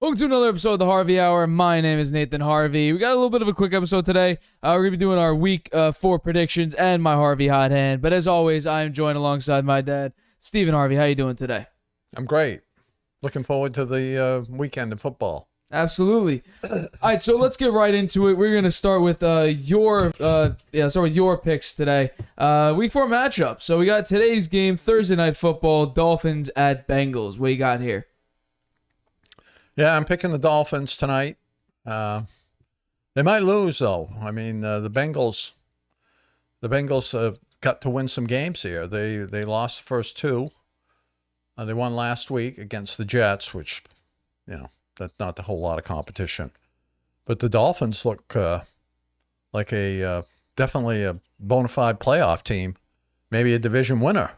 Welcome to another episode of the Harvey Hour. My name is Nathan Harvey. We got a little bit of a quick episode today. We're going to be doing our week 4 predictions and my Harvey hot hand. But as always, I am joined alongside my dad, Stephen Harvey. How you doing today? I'm great. Looking forward to the weekend of football. Absolutely. All right, so let's get right into it. We're going to start with your picks today. Week 4 matchup. So we got today's game, Thursday Night Football, Dolphins at Bengals. What you got here? Yeah, I'm picking the Dolphins tonight. They might lose, though. I mean, the Bengals got to win some games here. They lost the first 2. They won last week against the Jets, which, that's not a whole lot of competition. But the Dolphins look like definitely a bona fide playoff team, maybe a division winner.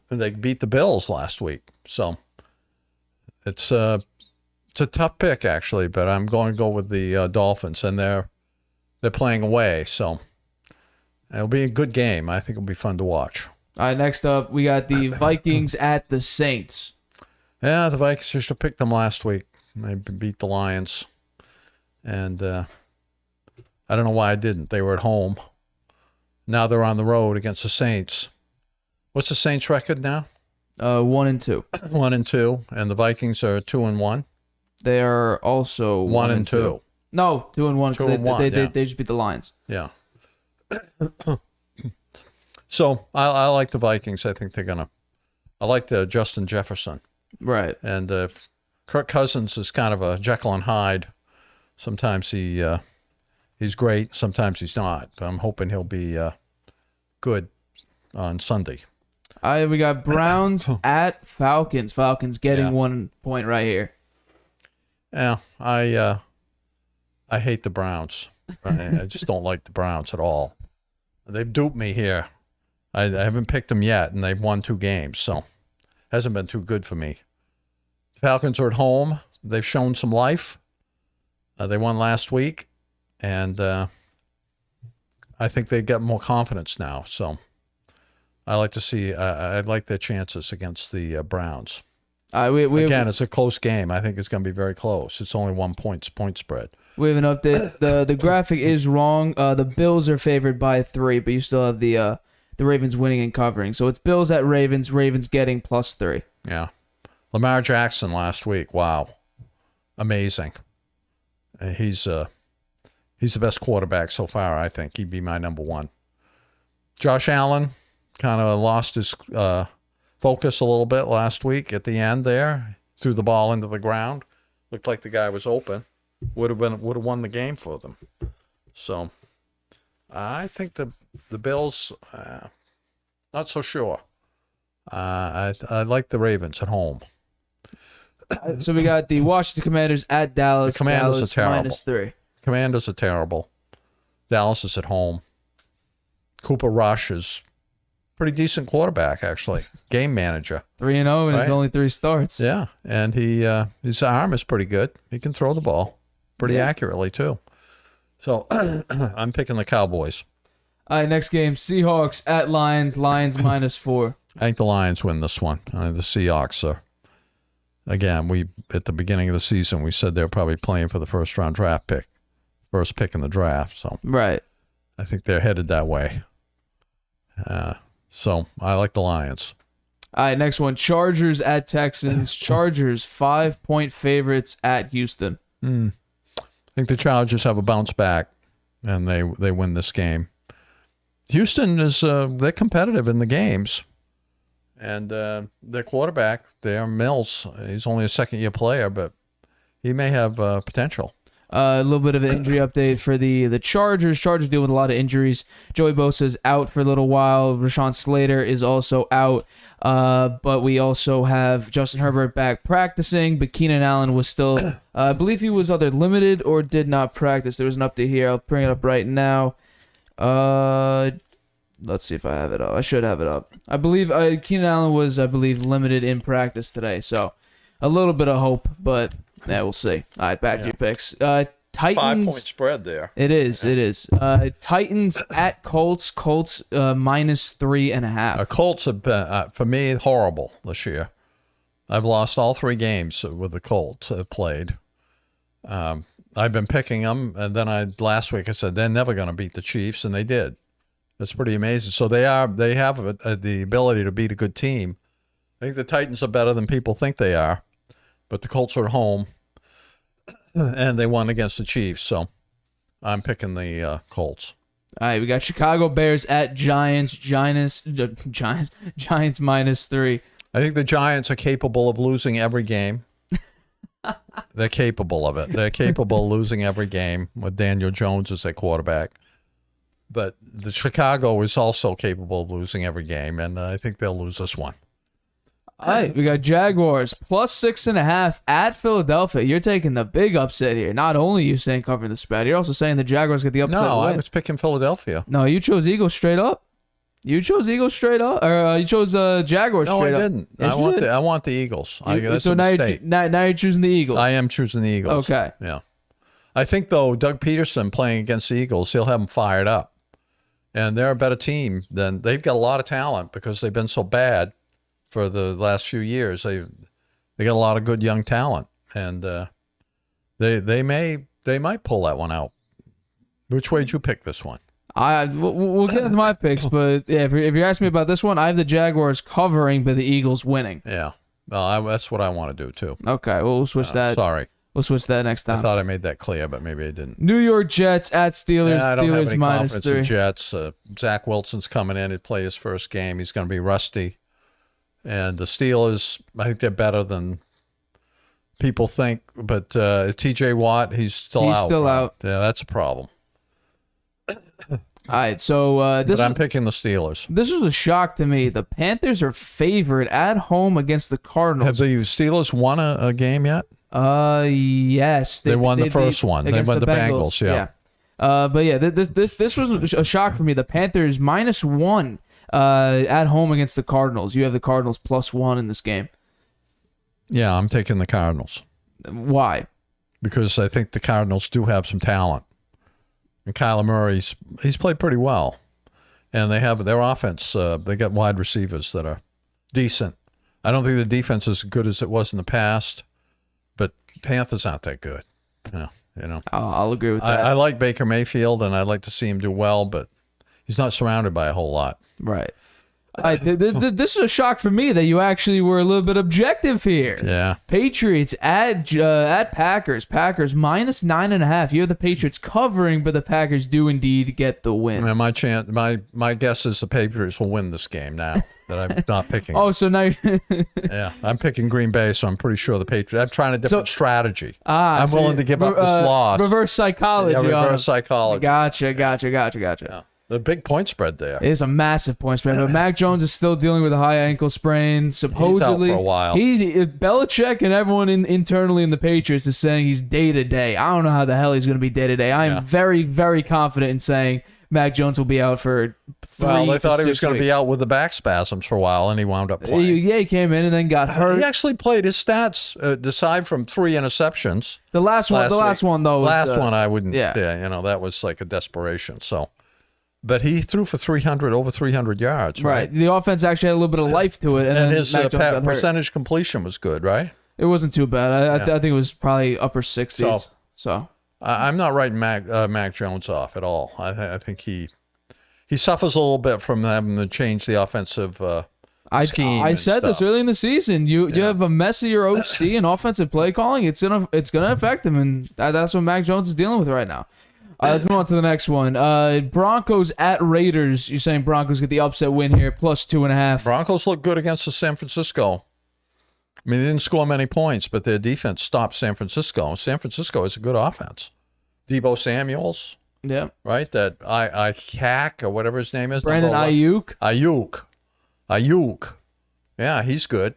They beat the Bills last week, so it's a tough pick actually. But I'm going to go with the Dolphins, and they're playing away, so it'll be a good game. I think it'll be fun to watch. All right, next up, we got the Vikings at the Saints. Yeah, the Vikings should have picked them last week. They beat the Lions. And I don't know why I didn't. They were at home. Now they're on the road against the Saints. What's the Saints' record now? 1-2. 1-2. And the Vikings are 2-1. They are also 1-2. No, 2-1. 2-1. They just beat the Lions. Yeah. So I like the Vikings. I think they're gonna. I like the Justin Jefferson. Right. And Kirk Cousins is kind of a Jekyll and Hyde. Sometimes he's great, sometimes he's not. But I'm hoping he'll be good on Sunday. We got Browns at Falcons. Falcons getting 1 point right here. Yeah, I hate the Browns. I just don't like the Browns at all. They've duped me here. I haven't picked them yet, and they've won 2 games, so hasn't been too good for me. The Falcons are at home. They've shown some life. They won last week, and I think they get more confidence now. So I like to see. I like their chances against the Browns. Again, it's a close game. I think it's going to be very close. It's only 1 point spread. We have an update. The graphic is wrong. The Bills are favored by 3, but you still have the Ravens winning and covering. So it's Bills at Ravens. Ravens getting +3. Yeah. Lamar Jackson last week. Wow. Amazing. He's the best quarterback so far, I think. He'd be my number 1. Josh Allen kind of lost his focus a little bit last week at the end there. Threw the ball into the ground. Looked like the guy was open. Would have won the game for them. So I think the Bills, not so sure. I like the Ravens at home. So we got the Washington Commanders at Dallas. The Commanders Dallas are terrible. -3. Commanders are terrible. Dallas is at home. Cooper Rush is pretty decent quarterback, actually. Game manager. 3-0 and Right? it's only 3 starts. Yeah, and his arm is pretty good. He can throw the ball pretty accurately too. So I'm picking the Cowboys. All right, next game, Seahawks at Lions. Lions -4. I think the Lions win this one. The Seahawks are. Again, at the beginning of the season, we said they were probably playing for the first-round draft pick, first pick in the draft. So Right. I think they're headed that way. So I like the Lions. All right, next one, Chargers at Texans. Chargers 5-point favorites at Houston. I think the Chargers have a bounce back, and they win this game. Houston is they're competitive in the games, and their quarterback, there, Mills, he's only a second-year player, but he may have potential. A little bit of an injury update for the Chargers. Chargers deal with a lot of injuries. Joey Bosa is out for a little while. Rashawn Slater is also out. But we also have Justin Herbert back practicing. But Keenan Allen was still, I believe he was either limited or did not practice. There was an update here. I'll bring it up right now. Let's see if I have it up. I should have it up. I believe Keenan Allen was, limited in practice today. So a little bit of hope, but yeah, we'll see. All right, back to your picks. Titans. 5-point spread there. It is. Titans at Colts. Colts -3.5. Colts have been, for me, horrible this year. I've lost all 3 games with the Colts I've played. I've been picking them, and then last week I said they're never going to beat the Chiefs, and they did. That's pretty amazing. So they have the ability to beat a good team. I think the Titans are better than people think they are, but the Colts are at home, and they won against the Chiefs. So I'm picking the Colts. All right, we got Chicago Bears at Giants. Giants -3. I think the Giants are capable of losing every game. They're capable of it. They're capable of losing every game with Daniel Jones as their quarterback. But the Chicago is also capable of losing every game, and I think they'll lose this one. All right, we got Jaguars +6.5 at Philadelphia. You're taking the big upset here. Not only are you saying covering the spread, you're also saying the Jaguars get the upset No, win. I was picking Philadelphia. No, you chose Eagles straight up. You chose Eagles straight up, or you chose Jaguars No, straight I up. didn't. Yes, you did. I want the Eagles. That's so a now mistake. now you're choosing the Eagles. I am choosing the Eagles. Okay. Yeah. I think, though, Doug Peterson playing against the Eagles, he'll have them fired up. And they're a better team than they've got a lot of talent because they've been so bad for the last few years. They got a lot of good young talent, and they might pull that one out. Which way did you pick this one? We'll get into my picks, but yeah, if you're asking me about this one, I have the Jaguars covering, but the Eagles winning. Yeah. Well, that's what I want to do too. Okay, we'll switch that. Sorry. We'll switch that next time. I thought I made that clear, but maybe I didn't. New York Jets at Steelers. Yeah, I don't have Steelers any confidence -3. in Jets. Zach Wilson's coming in to play his first game. He's going to be rusty. And the Steelers, I think they're better than people think. But T.J. Watt, he's still out. He's still right? out. Yeah, that's a problem. All right, so But I'm picking the Steelers. this was a shock to me. The Panthers are favored at home against the Cardinals. Have the Steelers won a game yet? Yes, They won the first one. They against won the Bengals, yeah. But yeah, this was a shock for me. The Panthers -1 at home against the Cardinals. You have the Cardinals +1 in this game. Yeah, I'm taking the Cardinals Why? because I think the Cardinals do have some talent. And Kyler Murray, he's played pretty well. And they have their offense, they got wide receivers that are decent. I don't think the defense is as good as it was in the past, but Panthers aren't that good. Yeah, you know. I'll agree with that. I like Baker Mayfield, and I'd like to see him do well, but he's not surrounded by a whole lot. Right. This is a shock for me that you actually were a little bit objective here. Yeah. Patriots at Packers. Packers -9.5. You have the Patriots covering, but the Packers do indeed get the win. And my guess is the Patriots will win this game now that I'm not picking. Oh, so now Yeah, I'm picking Green Bay, so I'm pretty sure the Patriots. I'm trying a different strategy. I'm I'm willing to give up this loss. Reverse psychology. Yeah, reverse psychology. Gotcha. Yeah. The big point spread there. It is a massive point spread, but Mac Jones is still dealing with a high ankle sprain. Supposedly, He's out for a while. Belichick and everyone internally in the Patriots is saying he's day to day. I don't know how the hell he's going to be day to day. I am very, very confident in saying Mac Jones will be out for 3 Well, they thought he was going to be out with the back spasms for a while, and he wound up playing. He came in and then got hurt. He actually played his stats, aside from 3 interceptions. The last one, though. Last was, one, I wouldn't. yeah. Yeah, that was like a desperation. So, but he threw for over 300 yards. Right. The offense actually had a little bit of life to it, and then his Mac Jones got hurt. percentage completion was good, right? It wasn't too bad. I think it was probably upper 60s. So I'm not writing Mac Jones off at all. I think he suffers a little bit from having to change the offensive scheme. I said this early in the season. You have a messier OC and offensive play calling. It's gonna affect him, and that's what Mac Jones is dealing with right now. Let's move on to the next one. Broncos at Raiders. You're saying Broncos get the upset win here, +2.5. Broncos look good against the San Francisco. I mean, they didn't score many points, but their defense stopped San Francisco. San Francisco is a good offense. Debo Samuels, Yeah. right? That Hack or whatever his name is. Brandon Ayuk. Ayuk. Yeah, he's good.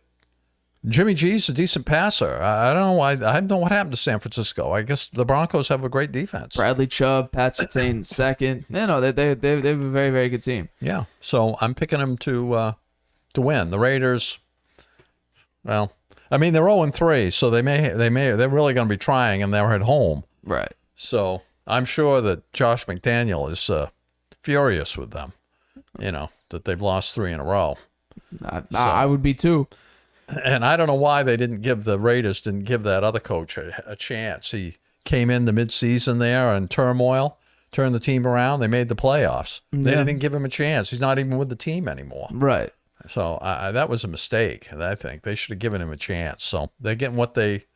Jimmy G's a decent passer. I don't know why. I don't know what happened to San Francisco. I guess the Broncos have a great defense. Bradley Chubb, Pat Surtain second. They have a very, very good team. Yeah, so I'm picking them to win. The Raiders. Well, I mean they're 0-3, so they're really going to be trying, and they're at home. Right. So I'm sure that Josh McDaniel is furious with them. That they've lost 3 in a row. I would be too. And I don't know why the Raiders didn't give that other coach a chance. He came in the midseason there in turmoil, turned the team around. They made the playoffs. They didn't give him a chance. He's not even with the team anymore. Right. So that was a mistake. I think they should have given him a chance. So they're getting what they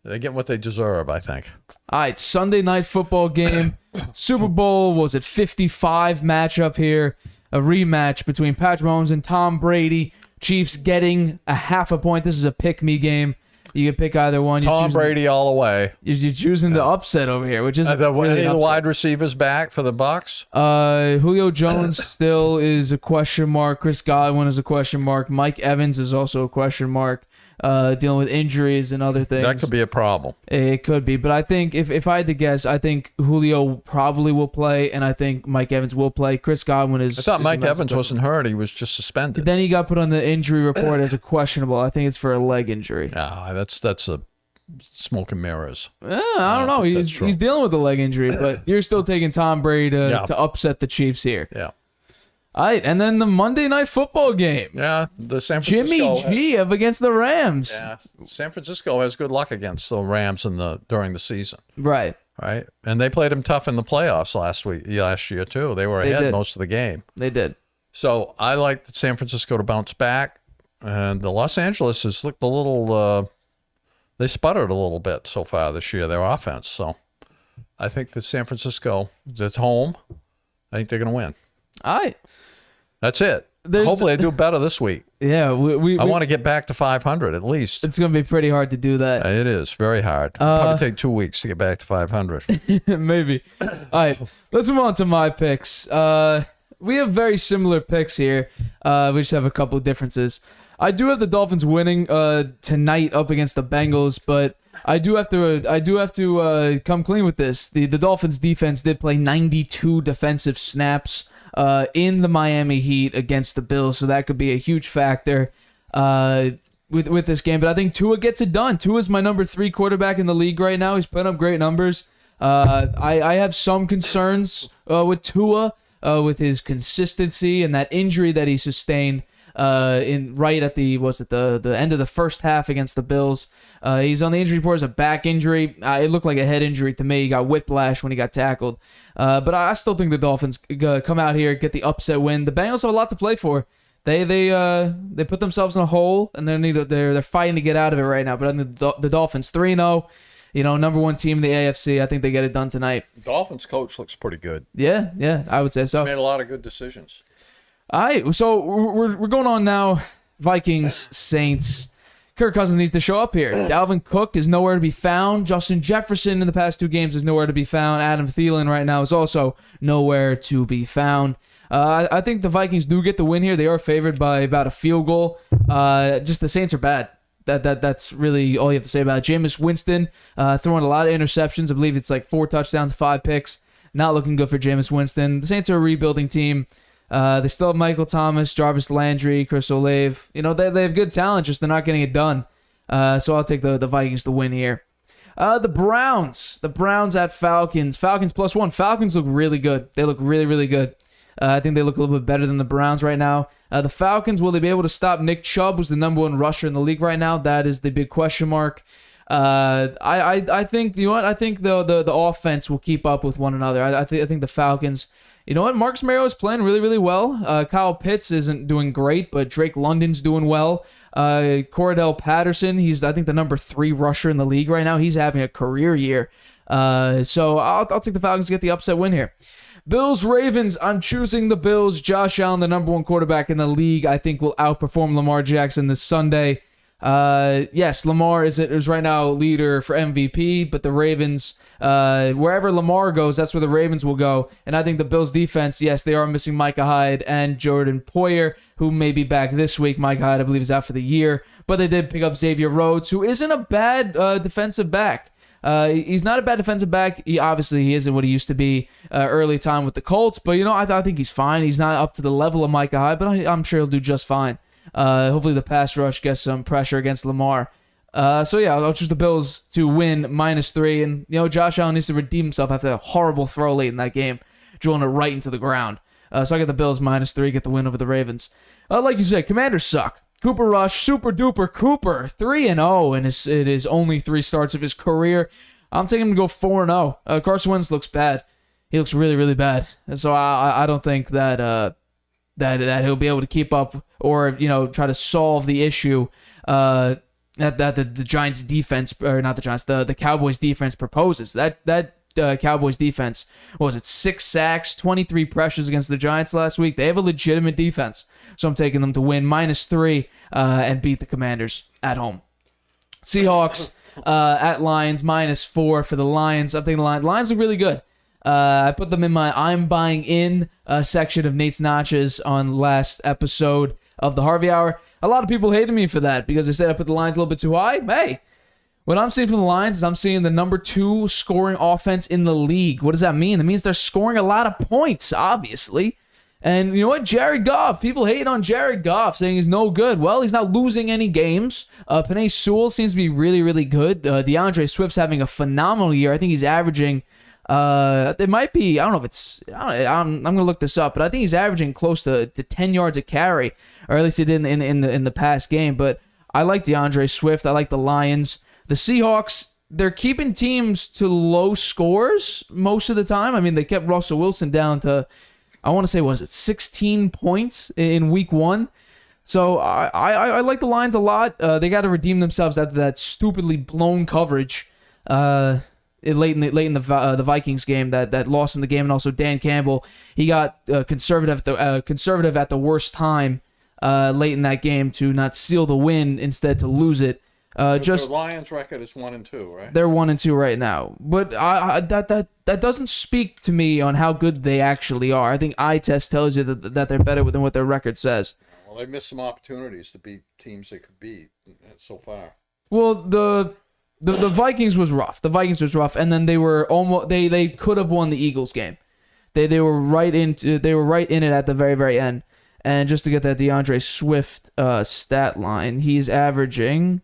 deserve, I think. All right, Sunday night football game. Super Bowl, was it 55 matchup here? A rematch between Patrick Mahomes and Tom Brady. Chiefs getting a half a point. This is a pick-me game. You can pick either one. Tom Brady all the way. You're choosing the upset over here, which is any of the wide receivers back for the Bucs? Julio Jones still is a question mark. Chris Godwin is a question mark. Mike Evans is also a question mark. Dealing with injuries and other things. That could be a problem. It could be, but I think if I had to guess, I think Julio probably will play, and I think Mike Evans will play. Chris Godwin is. I thought Mike Evans wasn't hurt; he was just suspended. Then he got put on the injury report as a questionable. I think it's for a leg injury. That's a smoke and mirrors. I don't know. He's dealing with a leg injury, but you're still taking Tom Brady to upset the Chiefs here. Yeah. All right, and then the Monday Night Football game. Yeah, the San Francisco. Jimmy G up against the Rams. Yeah, San Francisco has good luck against the Rams during the season. Right. Right, and they played them tough in the playoffs last year too. They were ahead most of the game. They did. So I like San Francisco to bounce back, and the Los Angeles has looked a little. They sputtered a little bit so far this year, their offense. So I think that San Francisco, that's home. I think they're going to win. All right. That's it. Hopefully, I do better this week. Yeah, I want to get back to 500 at least. It's going to be pretty hard to do that. It is very hard. It'll probably take 2 weeks to get back to 500. Maybe. All right, let's move on to my picks. We have very similar picks here. We just have a couple of differences. I do have the Dolphins winning tonight up against the Bengals, but I do have to come clean with this. The Dolphins defense did play 92 defensive snaps in the Miami Heat against the Bills, so that could be a huge factor with this game. But I think Tua gets it done. Tua is my number 3 quarterback in the league right now. He's putting up great numbers. I have some concerns with Tua with his consistency and that injury that he sustained right at the end of the first half against the Bills. He's on the injury report as a back injury. It looked like a head injury to me. He got whiplash when he got tackled. But I still think the Dolphins come out here, get the upset win. The Bengals have a lot to play for. They put themselves in a hole, and they're fighting to get out of it right now. But I think the Dolphins 3-0, number 1 team in the AFC. I think they get it done tonight. The Dolphins coach looks pretty good. Yeah, I would say so. He's made a lot of good decisions. All right, so we're going on now. Vikings, Saints. Kirk Cousins needs to show up here. Dalvin Cook is nowhere to be found. Justin Jefferson in the past 2 games is nowhere to be found. Adam Thielen right now is also nowhere to be found. I think the Vikings do get the win here. They are favored by about a field goal. Just the Saints are bad. That's really all you have to say about it. Jameis Winston throwing a lot of interceptions. I believe it's like 4 touchdowns, 5 picks. Not looking good for Jameis Winston. The Saints are a rebuilding team. They still have Michael Thomas, Jarvis Landry, Chris Olave. They have good talent, just they're not getting it done. So I'll take the Vikings to win here. The Browns at Falcons. Falcons +1. Falcons look really good. They look really, really good. I think they look a little bit better than the Browns right now. The Falcons, will they be able to stop Nick Chubb, who's the number 1 rusher in the league right now? That is the big question mark. I think I think the offense will keep up with one another. I think the Falcons. You know what? Marcus Mariota is playing really, really well. Kyle Pitts isn't doing great, but Drake London's doing well. Cordell Patterson, he's, I think, the number 3 rusher in the league right now. He's having a career year. So I'll take the Falcons to get the upset win here. Bills-Ravens, I'm choosing the Bills. Josh Allen, the number 1 quarterback in the league, I think will outperform Lamar Jackson this Sunday. Yes, Lamar is right now leader for MVP, but the Ravens, wherever Lamar goes, that's where the Ravens will go. And I think the Bills defense, yes, they are missing Micah Hyde and Jordan Poyer, who may be back this week. Micah Hyde, I believe, is out for the year, but they did pick up Xavier Rhodes, who isn't a bad defensive back. He's not a bad defensive back. He isn't what he used to be early time with the Colts, but I think he's fine. He's not up to the level of Micah Hyde, but I'm sure he'll do just fine. Hopefully the pass rush gets some pressure against Lamar. So yeah, I'll choose the Bills to win -3. And Josh Allen needs to redeem himself after a horrible throw late in that game, drilling it right into the ground. So I get the Bills -3, get the win over the Ravens. Like you said, Commanders suck. Cooper Rush, super duper Cooper, 3-0 in his only 3 starts of his career. I'm taking him to go 4-0. Carson Wentz looks bad. He looks really, really bad. And so I don't think that that he'll be able to keep up or try to solve the issue that the Giants defense, or not the Giants, the Cowboys defense proposes. That Cowboys defense, what was it, 6 sacks, 23 pressures against the Giants last week. They have a legitimate defense. So I'm taking them to win -3 and beat the Commanders at home. Seahawks at Lions, -4 for the Lions. I'm thinking the Lions look really good. I put them in my I'm buying in section of Nate's Notches on last episode of the Harvey Hour. A lot of people hated me for that because they said I put the Lions a little bit too high. Hey, what I'm seeing from the Lions is I'm seeing the number 2 scoring offense in the league. What does that mean? It means they're scoring a lot of points, obviously. And you know what? Jared Goff. People hate on Jared Goff, saying he's no good. Well, he's not losing any games. Penei Sewell seems to be really, really good. DeAndre Swift's having a phenomenal year. I think he's averaging... it might be, I don't know if it's, I'm going to look this up, but I think he's averaging close to 10 yards a carry, or at least he did in the past game. But I like DeAndre Swift. I like the Lions. The Seahawks, they're keeping teams to low scores most of the time. I mean, they kept Russell Wilson down to, I want to say, was it 16 points in week 1? So I like the Lions a lot. They got to redeem themselves after that stupidly blown coverage late in the Vikings game that lost him the game. And also Dan Campbell, he got conservative at the worst time late in that game to not seal the win, instead to lose it. The Lions record is 1-2, right? They're 1-2 right now, but that doesn't speak to me on how good they actually are. I think eye test tells you that they're better than what their record says. Well, they missed some opportunities to beat teams they could beat so far. Well, the Vikings was rough. The Vikings was rough, and then they were almost they could have won the Eagles game. They were right in it at the very, very end. And just to get that DeAndre Swift stat line, he's averaging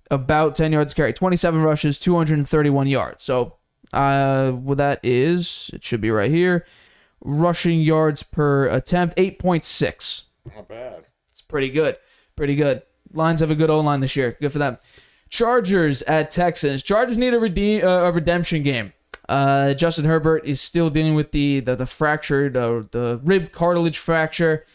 about 10 yards carry, 27 rushes, 231 yards. So, what that is, it should be right here. Rushing yards per attempt, 8.6. Not bad. It's pretty good. Pretty good. Lions have a good O-line this year. Good for them. Chargers at Texans. Chargers need a redemption game. Justin Herbert is still dealing with the fractured, the rib cartilage fracture,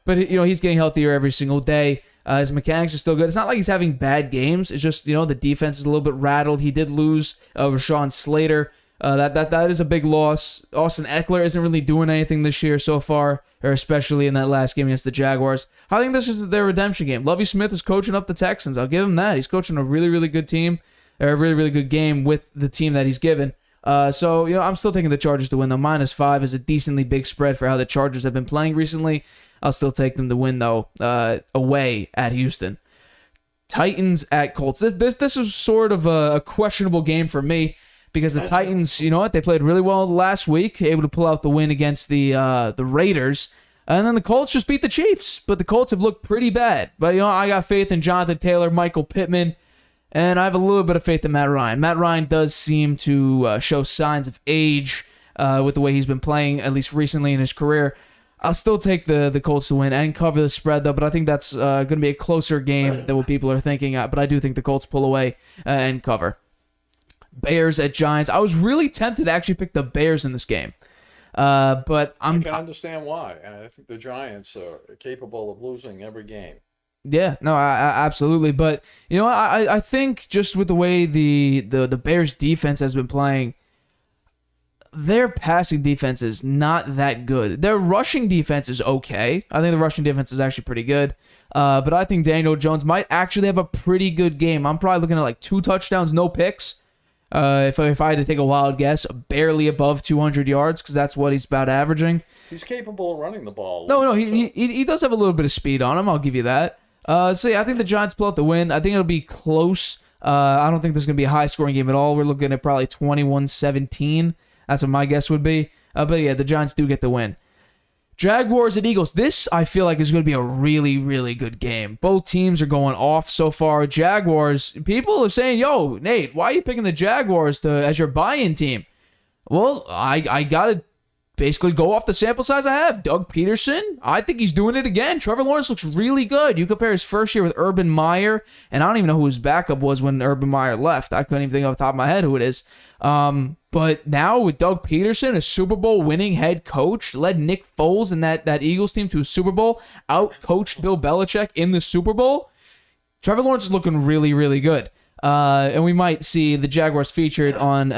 but he's getting healthier every single day. His mechanics are still good. It's not like he's having bad games. It's just the defense is a little bit rattled. He did lose Rashawn Slater. That is a big loss. Austin Eckler isn't really doing anything this year so far, or especially in that last game against the Jaguars. I think this is their redemption game. Lovie Smith is coaching up the Texans. I'll give him that. He's coaching a really, really good team, or a really, really good game with the team that he's given. So I'm still taking the Chargers to win, though. -5 is a decently big spread for how the Chargers have been playing recently. I'll still take them to win, though, away at Houston. Titans at Colts. This is sort of a questionable game for me, because the Titans, they played really well last week, able to pull out the win against the Raiders, and then the Colts just beat the Chiefs. But the Colts have looked pretty bad. But I got faith in Jonathan Taylor, Michael Pittman, and I have a little bit of faith in Matt Ryan. Matt Ryan does seem to show signs of age with the way he's been playing, at least recently in his career. I'll still take the Colts to win and cover the spread, though, but I think that's going to be a closer game than what people are thinking. But I do think the Colts pull away and cover. Bears at Giants. I was really tempted to actually pick the Bears in this game. But I can understand why. I think the Giants are capable of losing every game. Yeah, no, absolutely. But, I think just with the way the Bears defense has been playing, their passing defense is not that good. Their rushing defense is okay. I think the rushing defense is actually pretty good. But I think Daniel Jones might actually have a pretty good game. I'm probably looking at like 2 touchdowns, no picks. If I had to take a wild guess, barely above 200 yards, because that's what he's about averaging. He's capable of running the ball. No, he does have a little bit of speed on him. I'll give you that. So yeah, I think the Giants pull out the win. I think it'll be close. I don't think there's going to be a high-scoring game at all. We're looking at probably 21-17. That's what my guess would be. But yeah, the Giants do get the win. Jaguars at Eagles. This, I feel like, is going to be a really, really good game. Both teams are going off so far. Jaguars, people are saying, yo, Nate, why are you picking the Jaguars as your buy-in team? Well, I got to basically go off the sample size I have. Doug Peterson, I think he's doing it again. Trevor Lawrence looks really good. You compare his first year with Urban Meyer, and I don't even know who his backup was when Urban Meyer left. I couldn't even think off the top of my head who it is. But now with Doug Peterson, a Super Bowl winning head coach, led Nick Foles and that Eagles team to a Super Bowl, out-coached Bill Belichick in the Super Bowl. Trevor Lawrence is looking really, really good. And we might see the Jaguars featured on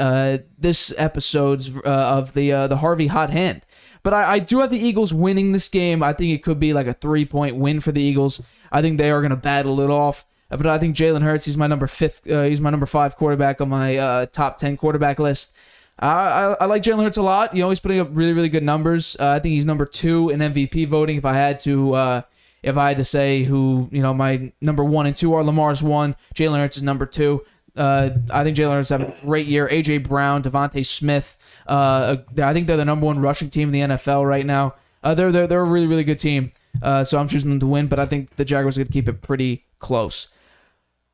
this episode's of the Harvey Hot Hand. But I do have the Eagles winning this game. I think it could be like a 3-point win for the Eagles. I think they are going to battle it off. But I think Jalen Hurts, he's my number 5 quarterback on my top 10 quarterback list. I like Jalen Hurts a lot. He's putting up really, really good numbers. I think he's number 2 in MVP voting. If I had to say who my number 1 and 2 are, Lamar's 1, Jalen Hurts is number 2. I think Jalen Hurts having a great year. AJ Brown, Devontae Smith. I think they're the number 1 rushing team in the NFL right now. They're a really, really good team. So I'm choosing them to win, but I think the Jaguars are going to keep it pretty close.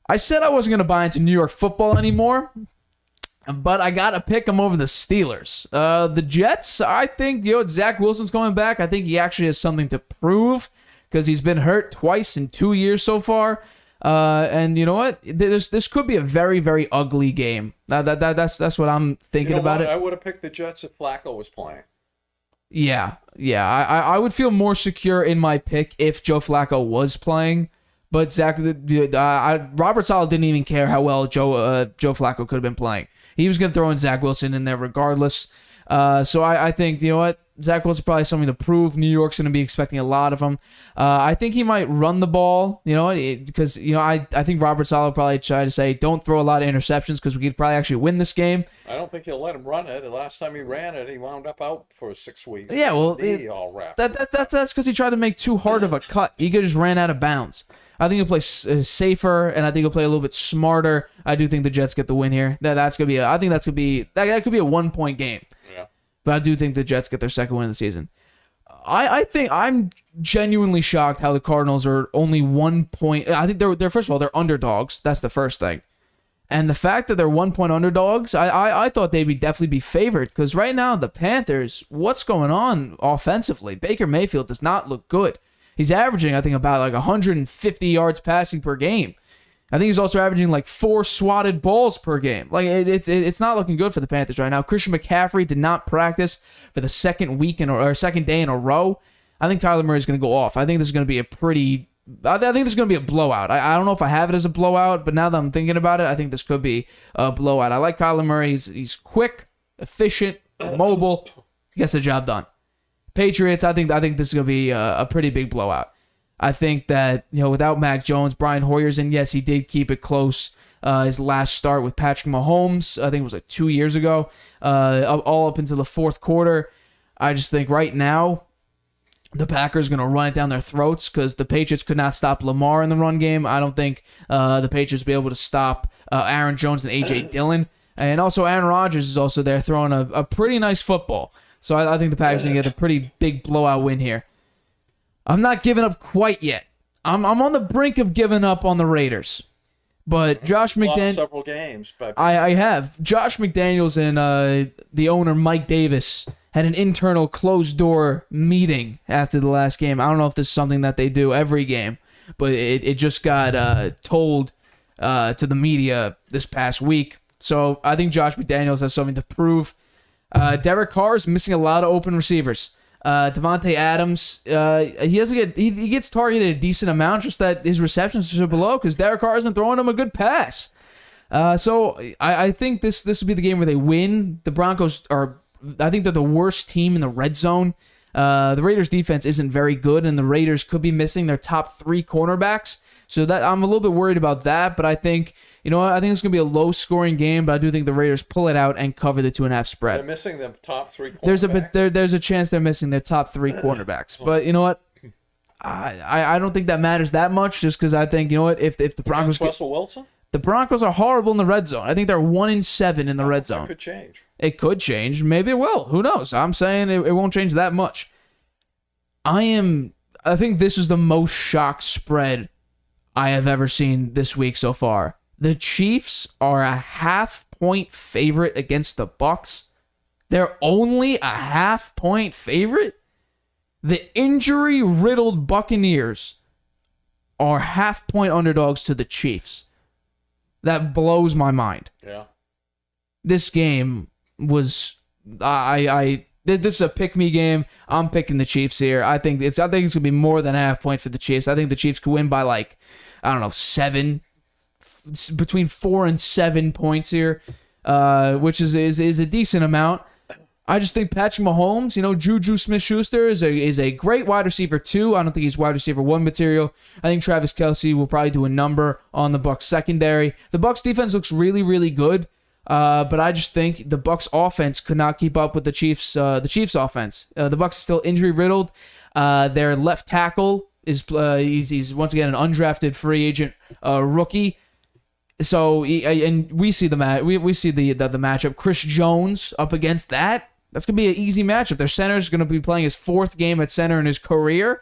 I said I wasn't going to buy into New York football anymore, but I got to pick them over the Steelers. The Jets, I think, Zach Wilson's coming back. I think he actually has something to prove because he's been hurt twice in 2 years so far. And you know what? This could be a very, very ugly game. That's what I'm thinking about it. I would have picked the Jets if Flacco was playing. Yeah. I would feel more secure in my pick if Joe Flacco was playing. But Robert Saleh didn't even care how well Joe Flacco could have been playing. He was going to throw in Zach Wilson in there regardless. So I think, you know what? Zach Wilson probably has something to prove. New York's going to be expecting a lot of him. I think he might run the ball, because, I think Robert Saleh probably try to say, don't throw a lot of interceptions because we could probably actually win this game. I don't think he'll let him run it. The last time he ran it, he wound up out for 6 weeks. Yeah, well, all wrapped. That's because he tried to make too hard of a cut. He just ran out of bounds. I think he'll play safer, and I think he'll play a little bit smarter. I do think the Jets get the win here. That could be a 1-point game. Yeah. But I do think the Jets get their second win of the season. I think I'm genuinely shocked how the Cardinals are only 1 point. I think they're first of all, they're underdogs. That's the first thing. And the fact that they're 1-point underdogs, I thought they'd definitely be favored because right now the Panthers, what's going on offensively? Baker Mayfield does not look good. He's averaging, I think, about like 150 yards passing per game. I think he's also averaging like 4 swatted balls per game. Like it's not looking good for the Panthers right now. Christian McCaffrey did not practice for the second day in a row. I think Kyler Murray is going to go off. I think this is going to be a blowout. I don't know if I have it as a blowout, but now that I'm thinking about it, I think this could be a blowout. I like Kyler Murray. He's quick, efficient, mobile. He gets the job done. Patriots, I think this is going to be a pretty big blowout. I think that, without Mac Jones, Brian Hoyer's in. Yes, he did keep it close his last start with Patrick Mahomes. I think it was like 2 years ago, all up into the fourth quarter. I just think right now the Packers are going to run it down their throats because the Patriots could not stop Lamar in the run game. I don't think the Patriots will be able to stop Aaron Jones and A.J. Dillon. And also Aaron Rodgers is also there throwing a pretty nice football. So I think the Packers are going to get a pretty big blowout win here. I'm not giving up quite yet. I'm on the brink of giving up on the Raiders. But Josh McDaniels... several games. But I have. Josh McDaniels and the owner, Mike Davis, had an internal closed-door meeting after the last game. I don't know if this is something that they do every game, but it just got told to the media this past week. So I think Josh McDaniels has something to prove. Derek Carr is missing a lot of open receivers. Devontae Adams, he gets targeted a decent amount, just that his receptions are so below because Derek Carr isn't throwing him a good pass. So I think this will be the game where they win. The Broncos I think they're the worst team in the red zone. The Raiders defense isn't very good, and the Raiders could be missing their top 3 cornerbacks. So that I'm a little bit worried about that, but I think, I think it's going to be a low-scoring game, but I do think the Raiders pull it out and cover the 2.5 spread. They're missing the top 3 cornerbacks. There's a chance they're missing their top 3 cornerbacks. But you know what? I don't think that matters that much just because I think, if the Broncos get... Russell Wilson? The Broncos are horrible in the red zone. I think they're 1-7 in the red zone. It could change. It could change. Maybe it will. Who knows? I'm saying it won't change that much. I think this is the most shock spread I have ever seen this week so far. The Chiefs are a 0.5-point favorite against the Bucs. They're only a half-point favorite? The injury-riddled Buccaneers are half-point underdogs to the Chiefs. That blows my mind. Yeah. This game was... This is a pick-me game. I'm picking the Chiefs here. I think it's going to be more than a half-point for the Chiefs. I think the Chiefs could win by, like, I don't know, 7... between 4 and 7 points here, which is a decent amount. I just think Patrick Mahomes, Juju Smith-Schuster is a great wide receiver too. I don't think he's wide receiver 1 material. I think Travis Kelce will probably do a number on the Bucs secondary. The Bucs defense looks really, really good, but I just think the Bucs offense could not keep up with the Chiefs offense. The Bucs are still injury riddled. Their left tackle is he's once again an undrafted free agent rookie. So we see the matchup. Chris Jones up against that. That's gonna be an easy matchup. Their center is gonna be playing his 4th game at center in his career.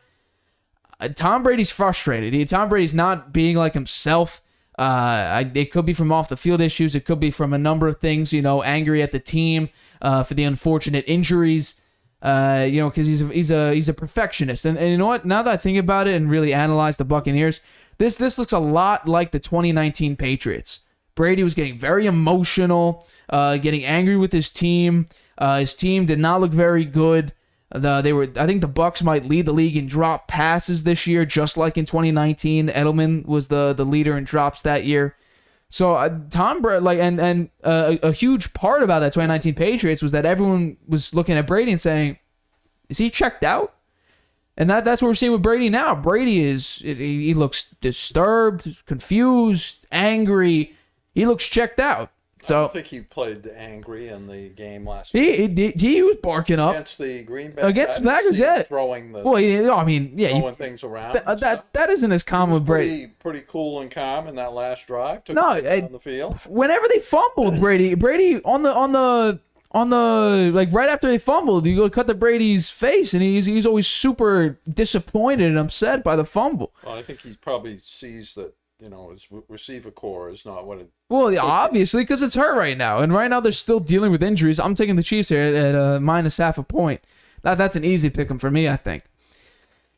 Tom Brady's frustrated. Tom Brady's not being like himself. It could be from off the field issues. It could be from a number of things. Angry at the team for the unfortunate injuries. Because he's a perfectionist. And you know what? Now that I think about it and really analyze the Buccaneers, this looks a lot like the 2019 Patriots. Brady was getting very emotional, getting angry with his team. His team did not look very good. I think the Bucs might lead the league in drop passes this year, just like in 2019. Edelman was the leader in drops that year. So Tom Brady, a huge part about that 2019 Patriots was that everyone was looking at Brady and saying, "Is he checked out?" And that's what we're seeing with Brady now. Brady he looks disturbed, confused, angry. He looks checked out. So I don't think he played angry in the game last week. He was barking up against the Green Bay. Against the Packers, yeah. Throwing things around. That isn't as common with Brady. Pretty cool and calm in that last drive. Took on the field. Whenever they fumbled, Brady on the right after they fumbled, you go cut to Brady's face, and he's always super disappointed and upset by the fumble. Well, I think he probably sees that. His receiver core is not what it... Well, obviously, because it's hurt right now. And right now, they're still dealing with injuries. I'm taking the Chiefs here at minus half a point. That's an easy pick 'em for me, I think.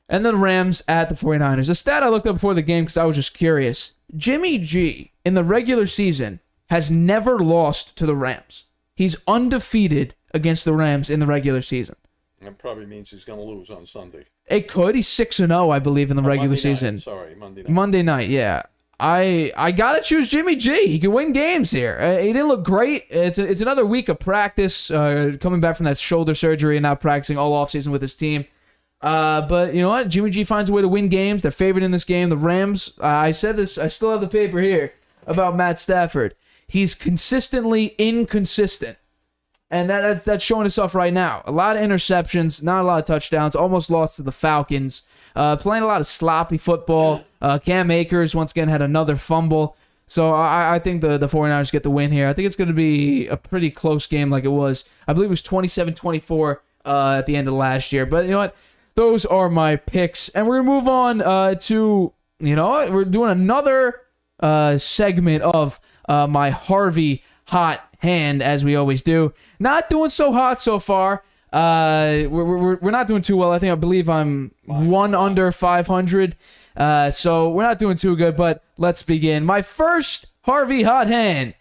And then Rams at the 49ers. A stat I looked up before the game because I was just curious. Jimmy G, in the regular season, has never lost to the Rams. He's undefeated against the Rams in the regular season. That probably means he's going to lose on Sunday. It could. He's 6-0, I believe, in the regular season. Monday night. Monday night, yeah. I gotta choose Jimmy G. He can win games here. He didn't look great. It's another week of practice, coming back from that shoulder surgery and now practicing all offseason with his team. But you know what? Jimmy G finds a way to win games. They're favored in this game. The Rams, I said this, I still have the paper here about Matt Stafford. He's consistently inconsistent. And that's showing itself right now. A lot of interceptions, not a lot of touchdowns, almost lost to the Falcons. Playing a lot of sloppy football. Cam Akers, once again, had another fumble. So I think the 49ers get the win here. I think it's going to be a pretty close game like it was. I believe it was 27-24 at the end of last year. But you know what? Those are my picks. And we're going to move on to, you know what? We're doing another segment of my Harvey hot hand, as we always do. Not doing so hot so far. We're not doing too well. I believe I'm one under 500. So we're not doing too good, but let's begin. My first Harvey hot hand.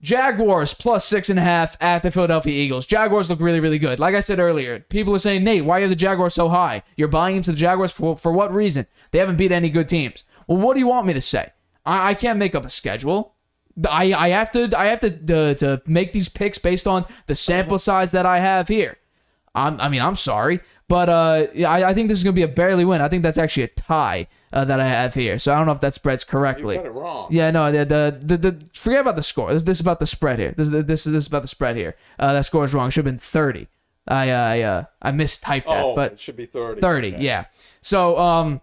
Jaguars plus 6.5 at the Philadelphia Eagles. Jaguars look really, really good. Like I said earlier, people are saying, Nate, why are the Jaguars so high? You're buying into the Jaguars for what reason? They haven't beat any good teams. Well, what do you want me to say? I can't make up a schedule. I have to make these picks based on the sample size that I have here. I'm sorry, but I think this is going to be a barely win. I think that's actually a tie that I have here. So I don't know if that spreads correctly. You got it wrong. Yeah, no, the forget about the score. This is about the spread here. This is about the spread here. That score is wrong. It should have been 30. I mistyped that, but it should be 30. 30, okay. Yeah. So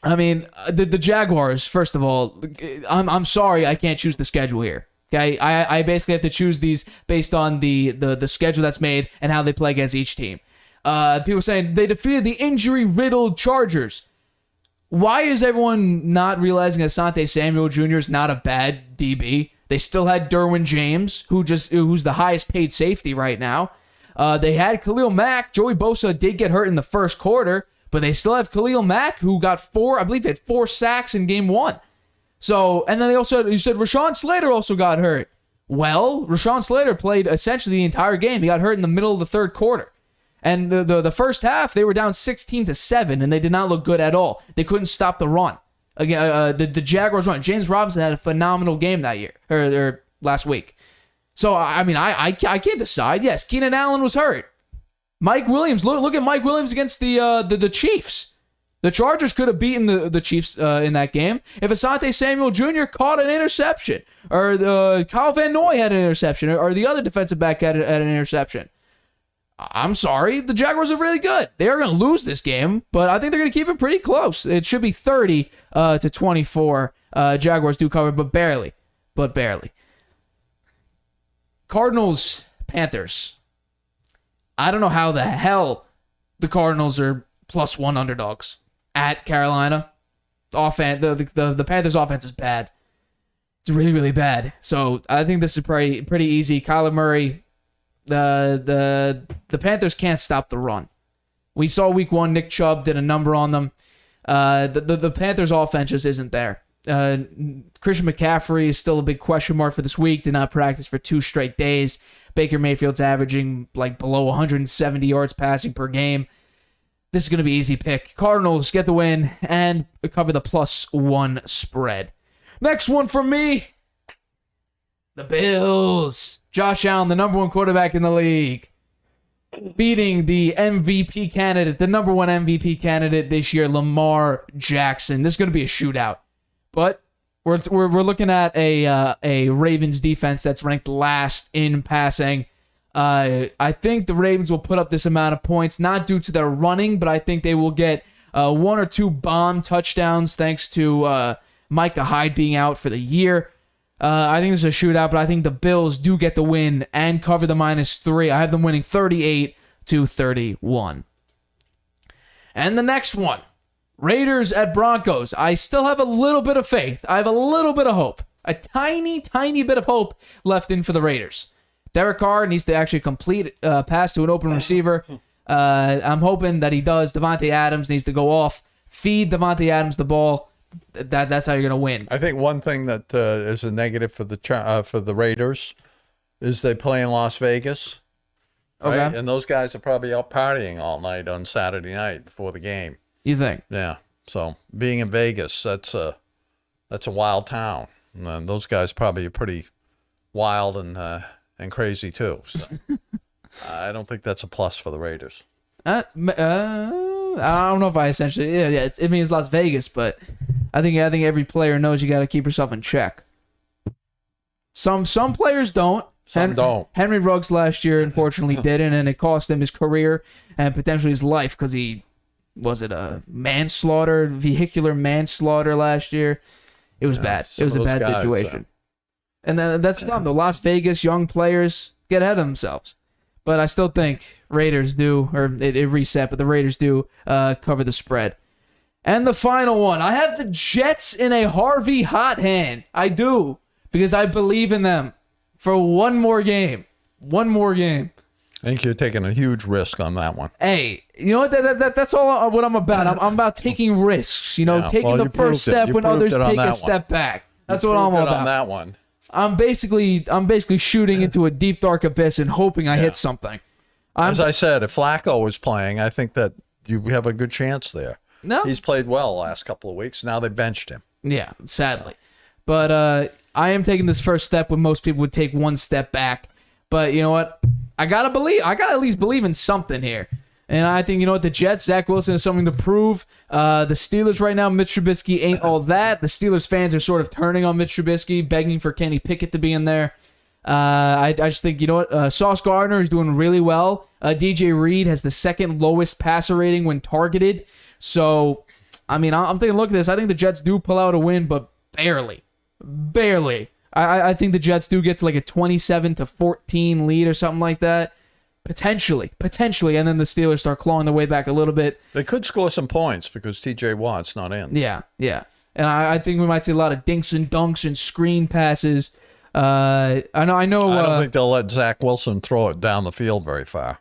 the Jaguars. First of all, I'm sorry I can't choose the schedule here. Okay, I basically have to choose these based on the schedule that's made and how they play against each team. People saying they defeated the injury-riddled Chargers. Why is everyone not realizing Asante Samuel Jr. is not a bad DB? They still had Derwin James, who's the highest paid safety right now. They had Khalil Mack. Joey Bosa did get hurt in the first quarter, but they still have Khalil Mack, who got had 4 sacks in game 1. So, and then you said Rashawn Slater also got hurt. Well, Rashawn Slater played essentially the entire game. He got hurt in the middle of the third quarter. And the first half, they were down 16-7, and they did not look good at all. They couldn't stop the run. Again, the Jaguars run. James Robinson had a phenomenal game that year, or last week. So, I mean, I can't decide. Yes, Keenan Allen was hurt. Mike Williams, look at Mike Williams against the Chiefs. The Chargers could have beaten the Chiefs in that game if Asante Samuel Jr. caught an interception, or Kyle Van Noy had an interception, or the other defensive back had an interception. I'm sorry, the Jaguars are really good. They are going to lose this game, but I think they're going to keep it pretty close. It should be 30-24. Jaguars do cover, but barely. Cardinals, Panthers. I don't know how the hell the Cardinals are +1 underdogs at Carolina. The Panthers' offense is bad. It's really, really bad. So I think this is pretty easy. Kyler Murray. The Panthers can't stop the run. We saw week 1, Nick Chubb did a number on them. The Panthers' offense just isn't there. Christian McCaffrey is still a big question mark for this week. Did not practice for 2 straight days. Baker Mayfield's averaging below 170 yards passing per game. This is going to be easy pick. Cardinals get the win and cover the +1 spread. Next one for me. The Bills. Josh Allen, the number 1 quarterback in the league, beating the MVP candidate, the number 1 MVP candidate this year, Lamar Jackson. This is going to be a shootout. But we're looking at a Ravens defense that's ranked last in passing. I think the Ravens will put up this amount of points, not due to their running, but I think they will get 1 or 2 bomb touchdowns thanks to Micah Hyde being out for the year. I think this is a shootout, but I think the Bills do get the win and cover the -3. I have them winning 38-31. And the next one, Raiders at Broncos. I still have a little bit of faith. I have a little bit of hope. A tiny, tiny bit of hope left in for the Raiders. Derek Carr needs to actually complete a pass to an open receiver. I'm hoping that he does. Devontae Adams needs to go off. Feed Devontae Adams the ball. That's how you're going to win. I think one thing that is a negative for the Raiders is they play in Las Vegas. Right? Okay. And those guys are probably out partying all night on Saturday night before the game. You think? Yeah. So being in Vegas, that's a wild town. And those guys probably are pretty wild and crazy too. So I don't think that's a plus for the Raiders. I don't know if I essentially. Yeah. It means Las Vegas, but I think every player knows you got to keep yourself in check. Some players don't. Some don't. Henry Ruggs last year unfortunately didn't, and it cost him his career and potentially his life because was it a vehicular manslaughter last year? It was bad. It was a bad situation. And then that's the problem. The Las Vegas young players get ahead of themselves. But I still think Raiders do, or it reset, but the Raiders do cover the spread. And the final one, I have the Jets in a Harvey hot hand. I do, because I believe in them for one more game. One more game. I think you're taking a huge risk on that one. Hey, you know what? That's all what I'm about. I'm about taking risks. Taking the first step when others take a step back. That's what I'm all about. On that one. I'm basically shooting into a deep dark abyss and hoping I hit something. As I said, if Flacco was playing, I think that you have a good chance there. No, he's played well the last couple of weeks. Now they benched him. Yeah, sadly, but I am taking this first step when most people would take one step back. But you know what? I gotta believe. I gotta at least believe in something here. And I think, the Jets, Zach Wilson has something to prove. The Steelers right now, Mitch Trubisky ain't all that. The Steelers fans are sort of turning on Mitch Trubisky, begging for Kenny Pickett to be in there. I just think, Sauce Gardner is doing really well. DJ Reed has the second lowest passer rating when targeted. So, I'm taking a look at this. I think the Jets do pull out a win, but barely. Barely. I think the Jets do get to like a 27-14 lead or something like that. Potentially, and then the Steelers start clawing their way back a little bit. They could score some points because T.J. Watt's not in. Yeah. And I think we might see a lot of dinks and dunks and screen passes. I know. I don't think they'll let Zach Wilson throw it down the field very far.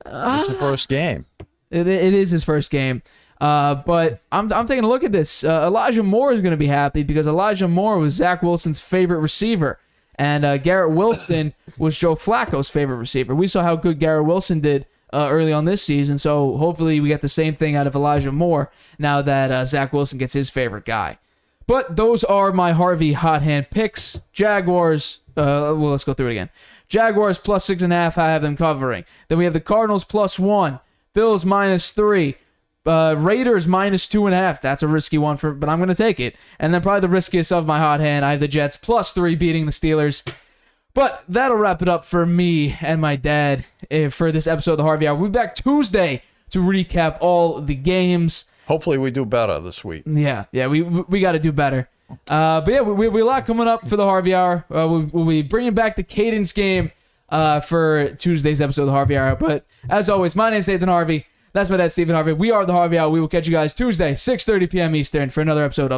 It's the first game. It is his first game. But I'm taking a look at this. Elijah Moore is going to be happy because Elijah Moore was Zach Wilson's favorite receiver. And Garrett Wilson was Joe Flacco's favorite receiver. We saw how good Garrett Wilson did early on this season, so hopefully we get the same thing out of Elijah Moore now that Zach Wilson gets his favorite guy. But those are my Harvey hot hand picks. Jaguars, let's go through it again. Jaguars plus 6.5, I have them covering. Then we have the Cardinals plus 1, Bills minus 3, Raiders minus 2.5. That's a risky one, but I'm going to take it. And then probably the riskiest of my hot hand, I have the Jets plus 3 beating the Steelers. But that'll wrap it up for me and my dad for this episode of the Harvey Hour. We'll be back Tuesday to recap all the games. Hopefully we do better this week. Yeah, we got to do better. But yeah, we have a lot coming up for the Harvey Hour. We'll be bringing back the Cadence game for Tuesday's episode of the Harvey Hour. But as always, my name's Nathan Harvey. That's my dad, Stephen Harvey. We are the Harvey Hour. We will catch you guys Tuesday, 6:30 p.m. Eastern for another episode of